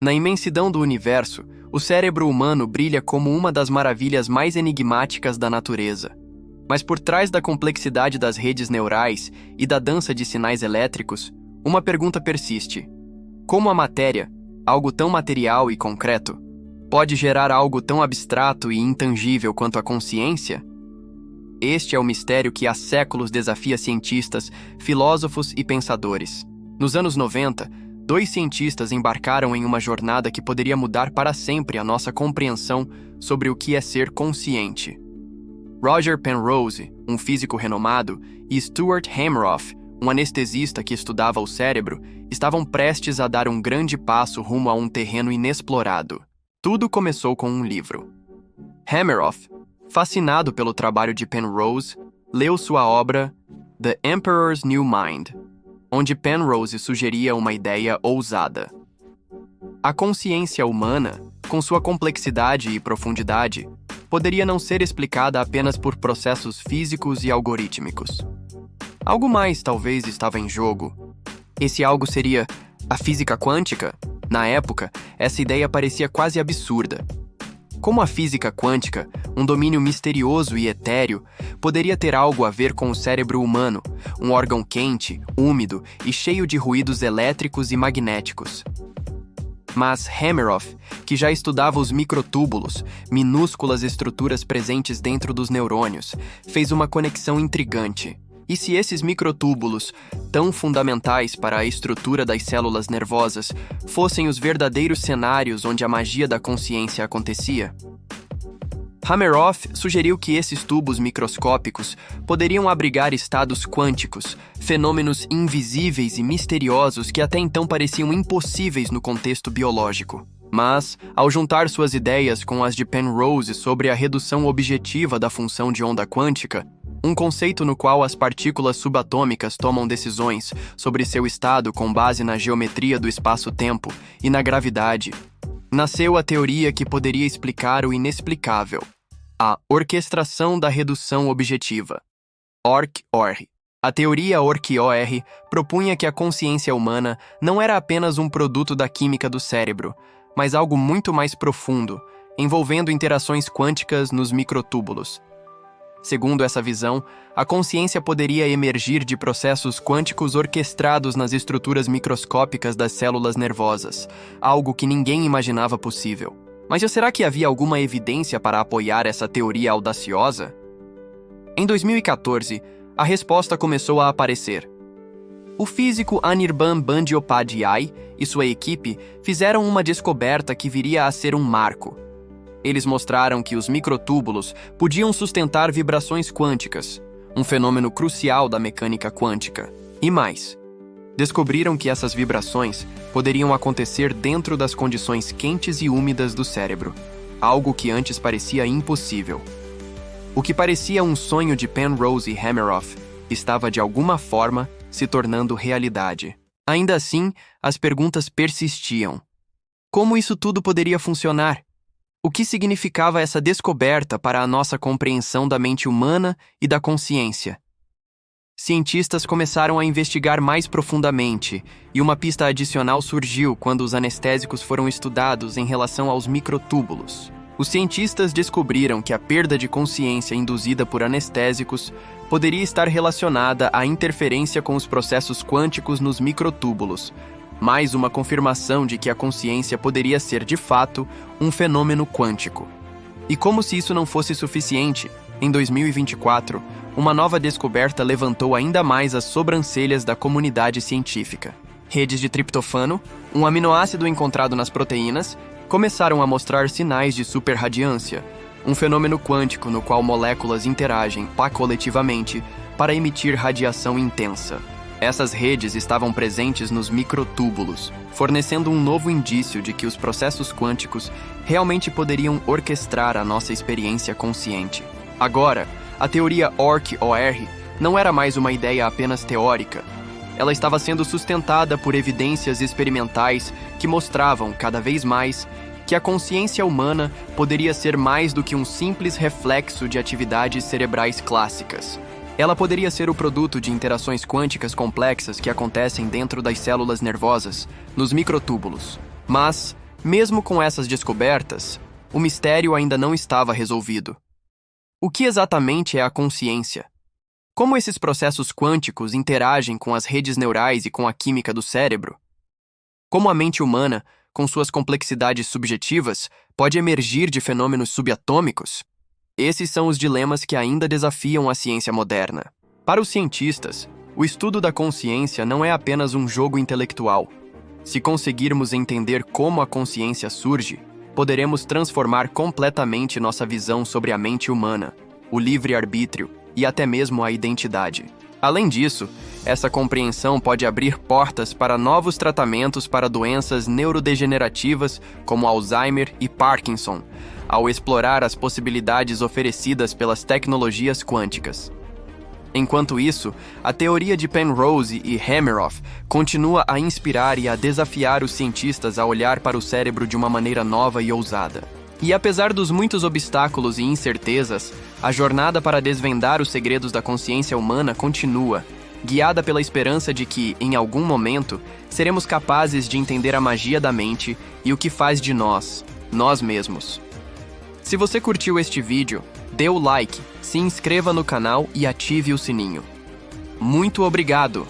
Na imensidão do universo, o cérebro humano brilha como uma das maravilhas mais enigmáticas da natureza. Mas por trás da complexidade das redes neurais e da dança de sinais elétricos, uma pergunta persiste: como a matéria, algo tão material e concreto, pode gerar algo tão abstrato e intangível quanto a consciência? Este é o mistério que há séculos desafia cientistas, filósofos e pensadores. Nos anos 90, 2 cientistas embarcaram em uma jornada que poderia mudar para sempre a nossa compreensão sobre o que é ser consciente. Roger Penrose, um físico renomado, e Stuart Hameroff, um anestesista que estudava o cérebro, estavam prestes a dar um grande passo rumo a um terreno inexplorado. Tudo começou com um livro. Hameroff, fascinado pelo trabalho de Penrose, leu sua obra The Emperor's New Mind, onde Penrose sugeria uma ideia ousada. A consciência humana, com sua complexidade e profundidade, poderia não ser explicada apenas por processos físicos e algorítmicos. Algo mais talvez estava em jogo. Esse algo seria a física quântica? Na época, essa ideia parecia quase absurda. Como a física quântica, um domínio misterioso e etéreo, poderia ter algo a ver com o cérebro humano, um órgão quente, úmido e cheio de ruídos elétricos e magnéticos. Mas Hameroff, que já estudava os microtúbulos, minúsculas estruturas presentes dentro dos neurônios, fez uma conexão intrigante. E se esses microtúbulos, tão fundamentais para a estrutura das células nervosas, fossem os verdadeiros cenários onde a magia da consciência acontecia? Hameroff sugeriu que esses tubos microscópicos poderiam abrigar estados quânticos, fenômenos invisíveis e misteriosos que até então pareciam impossíveis no contexto biológico. Mas, ao juntar suas ideias com as de Penrose sobre a redução objetiva da função de onda quântica, um conceito no qual as partículas subatômicas tomam decisões sobre seu estado com base na geometria do espaço-tempo e na gravidade, nasceu a teoria que poderia explicar o inexplicável: a orquestração da redução objetiva, ORC-OR. A teoria ORC-OR propunha que a consciência humana não era apenas um produto da química do cérebro, mas algo muito mais profundo, envolvendo interações quânticas nos microtúbulos. Segundo essa visão, a consciência poderia emergir de processos quânticos orquestrados nas estruturas microscópicas das células nervosas, algo que ninguém imaginava possível. Mas será que havia alguma evidência para apoiar essa teoria audaciosa? Em 2014, a resposta começou a aparecer. O físico Anirban Bandyopadhyay e sua equipe fizeram uma descoberta que viria a ser um marco. Eles mostraram que os microtúbulos podiam sustentar vibrações quânticas, um fenômeno crucial da mecânica quântica. E mais, descobriram que essas vibrações poderiam acontecer dentro das condições quentes e úmidas do cérebro, algo que antes parecia impossível. O que parecia um sonho de Penrose e Hameroff estava de alguma forma se tornando realidade. Ainda assim, as perguntas persistiam. Como isso tudo poderia funcionar? O que significava essa descoberta para a nossa compreensão da mente humana e da consciência? Cientistas começaram a investigar mais profundamente, e uma pista adicional surgiu quando os anestésicos foram estudados em relação aos microtúbulos. Os cientistas descobriram que a perda de consciência induzida por anestésicos poderia estar relacionada à interferência com os processos quânticos nos microtúbulos, mais uma confirmação de que a consciência poderia ser, de fato, um fenômeno quântico. E como se isso não fosse suficiente, em 2024, uma nova descoberta levantou ainda mais as sobrancelhas da comunidade científica. Redes de triptofano, um aminoácido encontrado nas proteínas, começaram a mostrar sinais de superradiância, um fenômeno quântico no qual moléculas interagem coletivamente para emitir radiação intensa. Essas redes estavam presentes nos microtúbulos, fornecendo um novo indício de que os processos quânticos realmente poderiam orquestrar a nossa experiência consciente. Agora, a teoria ORC-OR não era mais uma ideia apenas teórica. Ela estava sendo sustentada por evidências experimentais que mostravam, cada vez mais, que a consciência humana poderia ser mais do que um simples reflexo de atividades cerebrais clássicas. Ela poderia ser o produto de interações quânticas complexas que acontecem dentro das células nervosas, nos microtúbulos. Mas, Mesmo com essas descobertas, o mistério ainda não estava resolvido. O que exatamente é a consciência? Como esses processos quânticos interagem com as redes neurais e com a química do cérebro? Como a mente humana, com suas complexidades subjetivas, pode emergir de fenômenos subatômicos? Esses são os dilemas que ainda desafiam a ciência moderna. Para os cientistas, o estudo da consciência não é apenas um jogo intelectual. Se conseguirmos entender como a consciência surge, poderemos transformar completamente nossa visão sobre a mente humana, o livre-arbítrio e até mesmo a identidade. Além disso, essa compreensão pode abrir portas para novos tratamentos para doenças neurodegenerativas como Alzheimer e Parkinson, ao explorar as possibilidades oferecidas pelas tecnologias quânticas. Enquanto isso, a teoria de Penrose e Hameroff continua a inspirar e a desafiar os cientistas a olhar para o cérebro de uma maneira nova e ousada. E apesar dos muitos obstáculos e incertezas, a jornada para desvendar os segredos da consciência humana continua, guiada pela esperança de que, em algum momento, seremos capazes de entender a magia da mente e o que faz de nós mesmos. Se você curtiu este vídeo, dê o like, se inscreva no canal e ative o sininho. Muito obrigado!